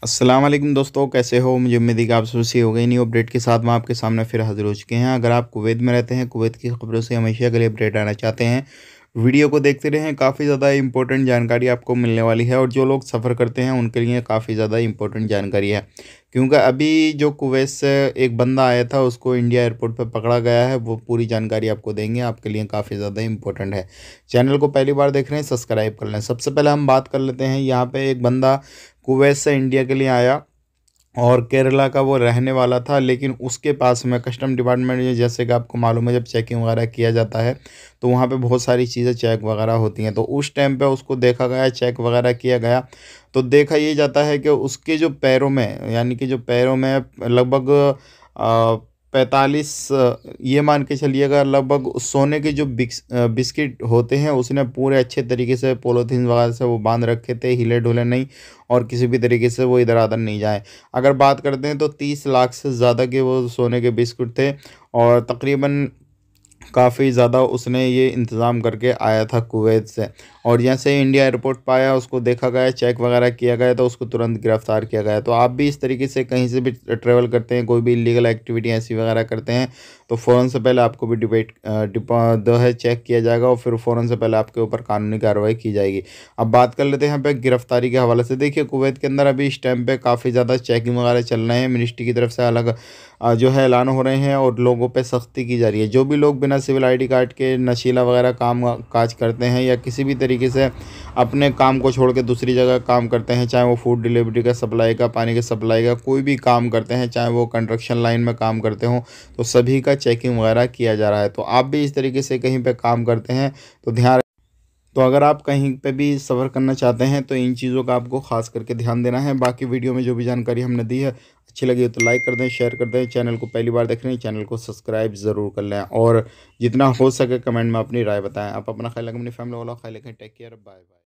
अस्सलाम वालेकुम दोस्तों, कैसे हो? मुझे उम्मीद है कि आप सबसे हो गई। न्यू अपडेट के साथ मैं आपके सामने फिर हाजिर हो चुके हैं। अगर आप कुवैत में रहते हैं, कुवैत की खबरों से हमेशा के लिए अपडेट आना चाहते हैं, वीडियो को देखते रहें। काफ़ी ज़्यादा इंपॉर्टेंट जानकारी आपको मिलने वाली है और जो लोग सफ़र करते हैं उनके लिए काफ़ी ज़्यादा इंपॉर्टेंट जानकारी है। क्योंकि अभी जो कुवैत से एक बंदा आया था, उसको इंडिया एयरपोर्ट पे पकड़ा गया है। वो पूरी जानकारी आपको देंगे, आपके लिए काफ़ी ज़्यादा इंपॉर्टेंट है। चैनल को पहली बार देख रहे हैं, सब्सक्राइब कर लें। सबसे पहले हम बात कर लेते हैं, यहाँ पे एक बंदा कुवैत से इंडिया के लिए आया और केरला का वो रहने वाला था, लेकिन उसके पास में कस्टम डिपार्टमेंट में, जैसे कि आपको मालूम है, जब चेकिंग वगैरह किया जाता है तो वहाँ पे बहुत सारी चीज़ें चेक वगैरह होती हैं। तो उस टाइम पे उसको देखा गया, चेक वगैरह किया गया, तो देखा ये जाता है कि उसके जो पैरों में, यानी कि जो पैरों में लगभग 45, ये मान के चलिएगा, लगभग सोने के जो बिस्किट होते हैं उसने पूरे अच्छे तरीके से पॉलीथीन वगैरह से वो बांध रखे थे, हिले डुले नहीं, और किसी भी तरीके से वो इधर उधर नहीं जाए। अगर बात करते हैं तो 30 लाख से ज़्यादा के वो सोने के बिस्कुट थे, और तकरीबन काफ़ी ज़्यादा उसने ये इंतज़ाम करके आया था कुवैत से। और जैसे ही इंडिया एयरपोर्ट पे आया, उसको देखा गया, चेक वगैरह किया गया, तो उसको तुरंत गिरफ़्तार किया गया। तो आप भी इस तरीके से कहीं से भी ट्रैवल करते हैं, कोई भी इलीगल एक्टिविटी ऐसी वगैरह करते हैं, तो फ़ौरन से पहले आपको भी जो है चेक किया जाएगा, और फिर फ़ौरन से पहले आपके ऊपर कानूनी कार्रवाई की जाएगी। अब बात कर लेते हैं यहाँ पे गिरफ़्तारी के हवाले से। देखिए, कुवैत के अंदर अभी इस टाइम पे काफ़ी ज़्यादा चेकिंग वगैरह चल रहे हैं। मिनिस्ट्री की तरफ से अलग जो है ऐलान हो रहे हैं, और लोगों पे सख्ती की जा रही है। जो भी लोग बिना सिविल आईडी कार्ड के नशीला वगैरह काम काज करते हैं, या किसी भी तरीके से अपने काम को छोड़ के दूसरी जगह काम करते हैं, चाहे वो फूड डिलीवरी का, सप्लाई का, पानी के सप्लाई का, कोई भी काम करते हैं, चाहे वो कंस्ट्रक्शन लाइन में काम करते हों, तो सभी का चेकिंग वगैरह किया जा रहा है। तो आप भी इस तरीके से कहीं पे काम करते हैं तो ध्यान। तो अगर आप कहीं पे भी सफ़र करना चाहते हैं तो इन चीज़ों का आपको ख़ास करके ध्यान देना है। बाकी वीडियो में जो भी जानकारी हमने दी है, अच्छी लगी हो तो लाइक कर दें, शेयर कर दें। चैनल को पहली बार देख रहे हैं, चैनल को सब्सक्राइब ज़रूर कर लें, और जितना हो सके कमेंट में अपनी राय बताएं। आप अपना ख्याल रखें, अपनी फैमिली वाला ख्याल रखें। Take care, bye bye.